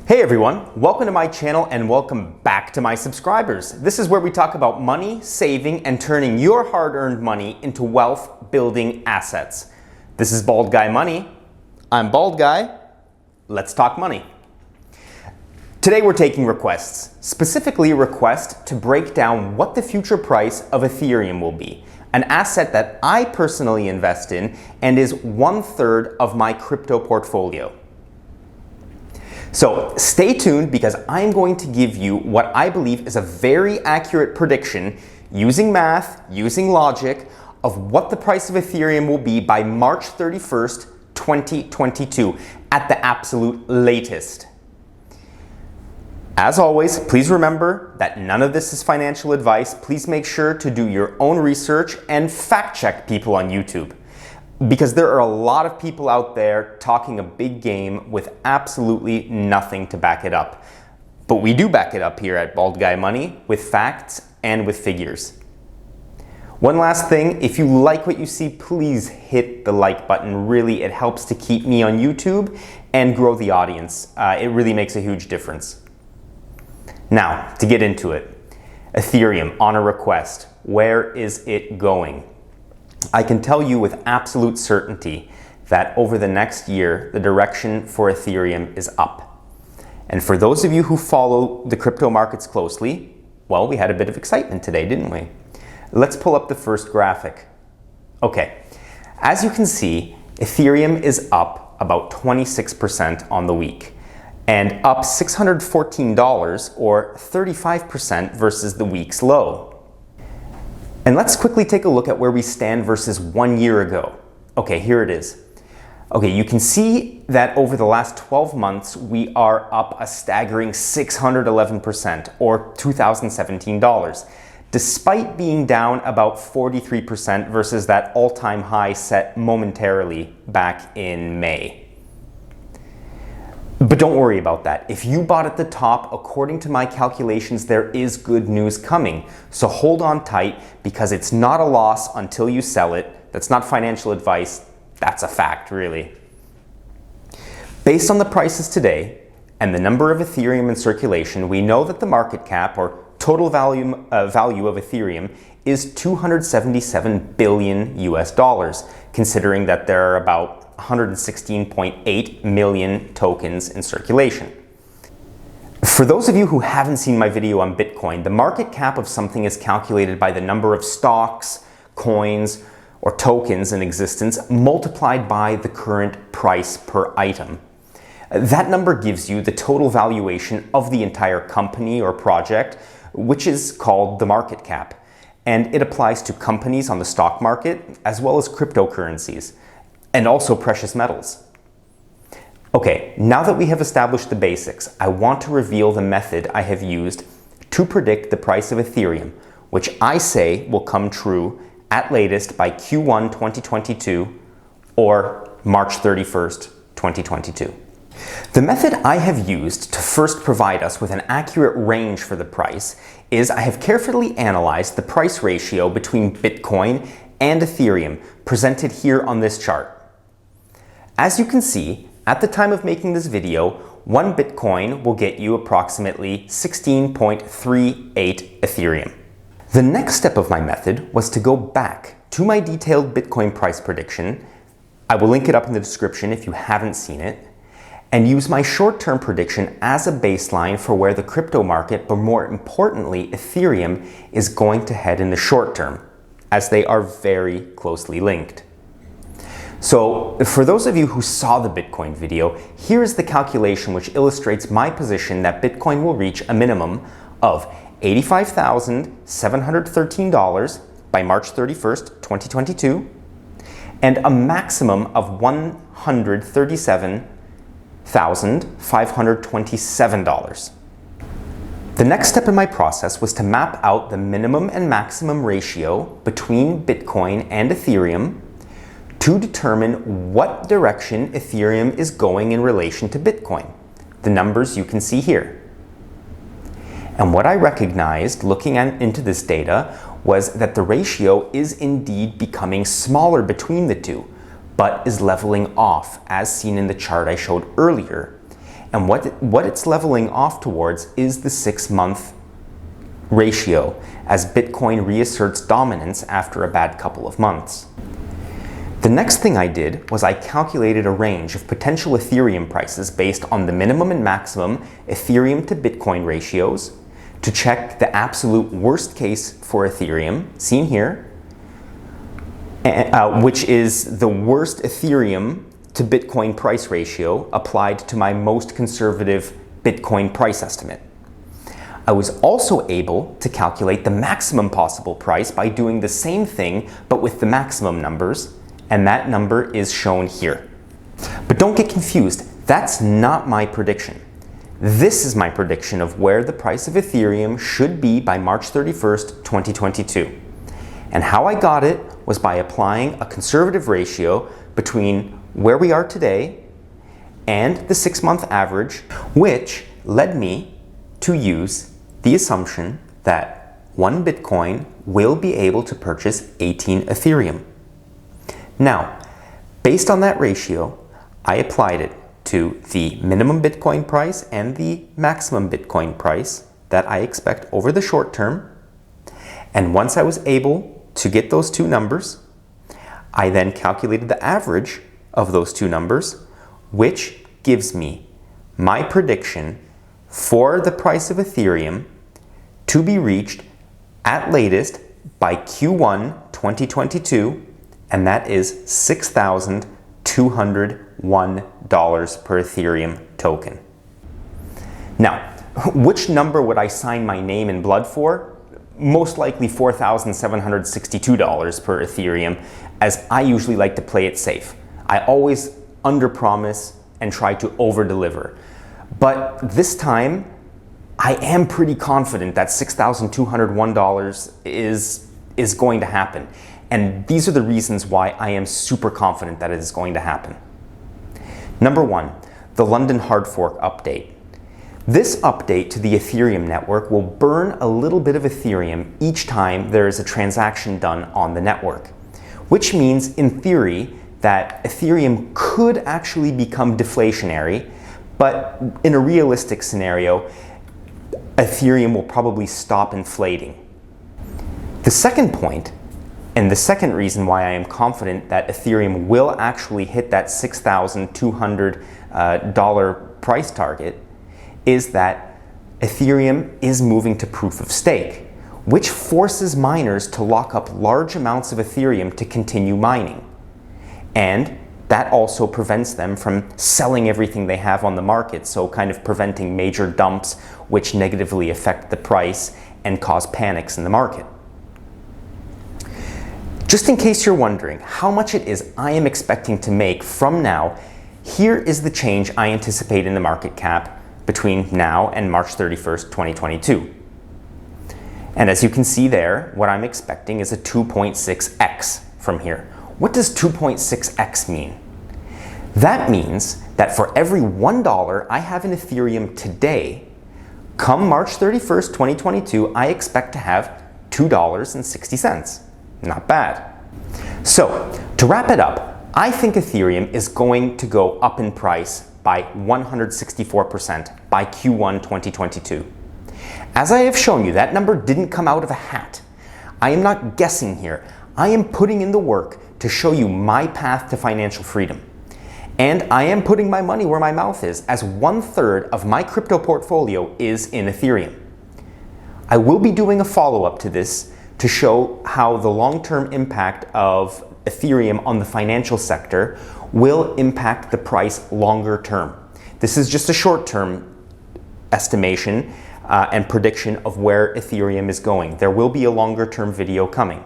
Hey everyone, welcome to my channel and welcome back to my subscribers. This is where we talk about money, saving, and turning your hard-earned money into wealth-building assets. This is Bald Guy Money. I'm Bald Guy. Let's talk money. Today we're taking requests, specifically a request to break down what the future price of Ethereum will be, an asset that I personally invest in and is 1/3 of my crypto portfolio. So stay tuned because I'm going to give you what I believe is a very accurate prediction using math, using logic, of what the price of Ethereum will be by March 31st, 2022 at the absolute latest. As always, please remember that none of this is financial advice. Please make sure to do your own research and fact check people on YouTube, because there are a lot of people out there talking a big game with absolutely nothing to back it up. But we do back it up here at Bald Guy Money with facts and with figures. One last thing, if you like what you see, please hit the like button. Really, it helps to keep me on YouTube and grow the audience. It really makes a huge difference. Now, to get into it, Ethereum on a request. Where is it going? I can tell you with absolute certainty that over the next year, the direction for Ethereum is up. And for those of you who follow the crypto markets closely, well, we had a bit of excitement today, didn't we? Let's pull up the first graphic. Okay, as you can see, Ethereum is up about 26% on the week and up $614 or 35% versus the week's low. And let's quickly take a look at where we stand versus 1 year ago. Okay, here it is. Okay, you can see that over the last 12 months, we are up a staggering 611% or $2,017, despite being down about 43% versus that all-time high set momentarily back in May. But don't worry about that. If you bought at the top, according to my calculations, there is good news coming. So hold on tight because it's not a loss until you sell it. That's not financial advice. That's a fact, really. Based on the prices today and the number of Ethereum in circulation, we know that the market cap or total value of Ethereum is $277 billion US, considering that there are about 116.8 million tokens in circulation. For those of you who haven't seen my video on Bitcoin, the market cap of something is calculated by the number of stocks, coins, or tokens in existence multiplied by the current price per item. That number gives you the total valuation of the entire company or project, which is called the market cap. And it applies to companies on the stock market as well as cryptocurrencies, and also precious metals. Okay, now that we have established the basics, I want to reveal the method I have used to predict the price of Ethereum, which I say will come true at latest by Q1 2022 or March 31st, 2022. The method I have used to first provide us with an accurate range for the price is I have carefully analyzed the price ratio between Bitcoin and Ethereum presented here on this chart. As you can see, at the time of making this video, 1 Bitcoin will get you approximately 16.38 Ethereum. The next step of my method was to go back to my detailed Bitcoin price prediction. I will link it up in the description if you haven't seen it, and use my short-term prediction as a baseline for where the crypto market, but more importantly, Ethereum, is going to head in the short term, as they are very closely linked. So for those of you who saw the Bitcoin video, here is the calculation which illustrates my position that Bitcoin will reach a minimum of $85,713 by March 31st, 2022, and a maximum of $137,527. The next step in my process was to map out the minimum and maximum ratio between Bitcoin and Ethereum to determine what direction Ethereum is going in relation to Bitcoin. The numbers you can see here. And what I recognized looking into this data was that the ratio is indeed becoming smaller between the two, but is leveling off as seen in the chart I showed earlier. And what it's leveling off towards is the 6-month ratio as Bitcoin reasserts dominance after a bad couple of months. The next thing I did was I calculated a range of potential Ethereum prices based on the minimum and maximum Ethereum to Bitcoin ratios to check the absolute worst case for Ethereum, seen here, which is the worst Ethereum to Bitcoin price ratio applied to my most conservative Bitcoin price estimate. I was also able to calculate the maximum possible price by doing the same thing but with the maximum numbers, and that number is shown here. But don't get confused, that's not my prediction. This is my prediction of where the price of Ethereum should be by March 31st, 2022. And how I got it was by applying a conservative ratio between where we are today and the 6-month average, which led me to use the assumption that 1 Bitcoin will be able to purchase 18 Ethereum. Now, based on that ratio, I applied it to the minimum Bitcoin price and the maximum Bitcoin price that I expect over the short term. And once I was able to get those two numbers, I then calculated the average of those two numbers, which gives me my prediction for the price of Ethereum to be reached at latest by Q1 2022, and that is $6,201 per Ethereum token. Now, which number would I sign my name in blood for? Most likely $4,762 per Ethereum, as I usually like to play it safe. I always underpromise and try to overdeliver. But this time, I am pretty confident that $6,201 is going to happen. And these are the reasons why I am super confident that it is going to happen. Number one, the London hard fork update. This update to the Ethereum network will burn a little bit of Ethereum each time there is a transaction done on the network, which means in theory that Ethereum could actually become deflationary, but in a realistic scenario, Ethereum will probably stop inflating. The second point, and the second reason why I am confident that Ethereum will actually hit that $6,200 price target, is that Ethereum is moving to proof of stake, which forces miners to lock up large amounts of Ethereum to continue mining. And that also prevents them from selling everything they have on the market, so kind of preventing major dumps which negatively affect the price and cause panics in the market. Just in case you're wondering how much it is I am expecting to make from now, here is the change I anticipate in the market cap between now and March 31st, 2022. And as you can see there, what I'm expecting is a 2.6x from here. What does 2.6x mean? That means that for every $1 I have in Ethereum today, come March 31st, 2022, I expect to have $2.60. Not bad. So, to wrap it up, I think Ethereum is going to go up in price by 164% by Q1 2022. As I have shown you, that number didn't come out of a hat. I am not guessing here. I am putting in the work to show you my path to financial freedom. And I am putting my money where my mouth is, as 1/3 of my crypto portfolio is in Ethereum. I will be doing a follow-up to this to show how the long-term impact of Ethereum on the financial sector will impact the price longer term. This is just a short-term estimation and prediction of where Ethereum is going. There will be a longer-term video coming.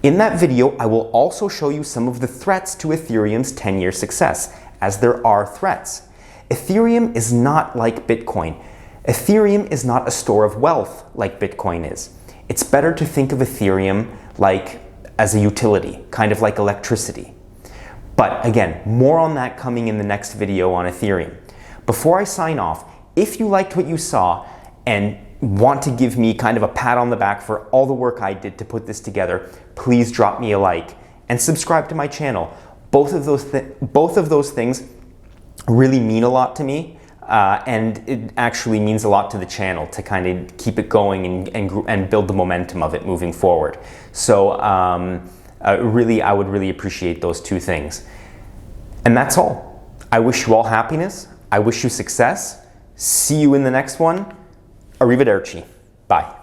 In that video, I will also show you some of the threats to Ethereum's 10-year success, as there are threats. Ethereum is not like Bitcoin. Ethereum is not a store of wealth like Bitcoin is. It's better to think of Ethereum like as a utility, kind of like electricity. But again, more on that coming in the next video on Ethereum. Before I sign off, if you liked what you saw and want to give me kind of a pat on the back for all the work I did to put this together, please drop me a like and subscribe to my channel. Both of those things really mean a lot to me. And it actually means a lot to the channel to kind of keep it going and build the momentum of it moving forward. So I would really appreciate those two things. And that's all. I wish you all happiness. I wish you success. See you in the next one. Arrivederci. Bye.